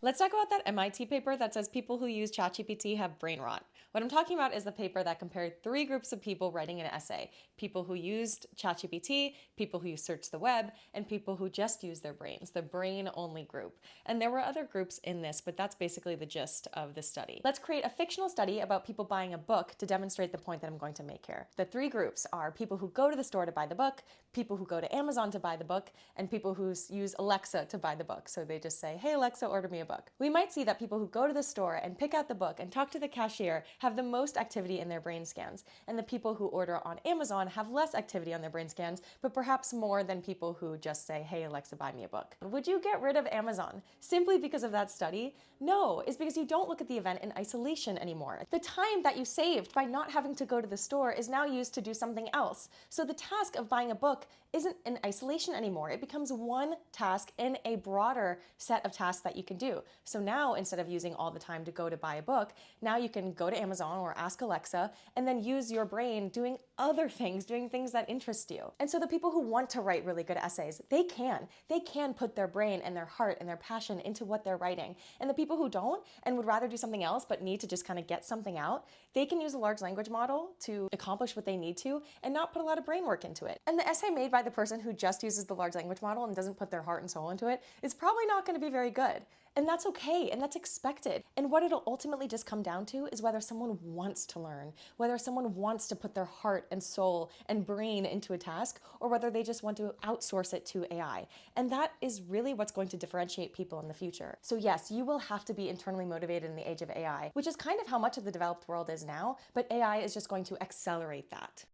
Let's talk about that MIT paper that says people who use ChatGPT have brain rot. What I'm talking about is the paper that compared three groups of people writing an essay: people who used ChatGPT, people who searched the web, and people who just used their brains, the brain only group. And there were other groups in this, but that's basically the gist of the study. Let's create a fictional study about people buying a book to demonstrate the point that I'm going to make here. The three groups are people who go to the store to buy the book, people who go to Amazon to buy the book, and people who use Alexa to buy the book. So they just say, hey Alexa, order me a book. We might see that people who go to the store and pick out the book and talk to the cashier have the most activity in their brain scans, and the people who order on Amazon have less activity on their brain scans, but perhaps more than people who just say, hey Alexa, buy me a book. Would you get rid of Amazon simply because of that study? No, it's because you don't look at the event in isolation anymore. The time that you saved by not having to go to the store is now used to do something else. So the task of buying a book isn't in isolation anymore. It becomes one task in a broader set of tasks that you can do. So now, instead of using all the time to go to buy a book, now you can go to Amazon or ask Alexa and then use your brain doing other things, doing things that interest you. And so the people who want to write really good essays, they can. They can put their brain and their heart and their passion into what they're writing. And the people who don't and would rather do something else but need to just kind of get something out, they can use a large language model to accomplish what they need to and not put a lot of brain work into it. And the essay made by the person who just uses the large language model and doesn't put their heart and soul into it is probably not going to be very good. And that's okay, and that's expected. And what it'll ultimately just come down to is whether someone wants to learn, whether someone wants to put their heart and soul and brain into a task, or whether they just want to outsource it to AI. And that is really what's going to differentiate people in the future. So yes, you will have to be internally motivated in the age of AI, which is kind of how much of the developed world is now, but AI is just going to accelerate that.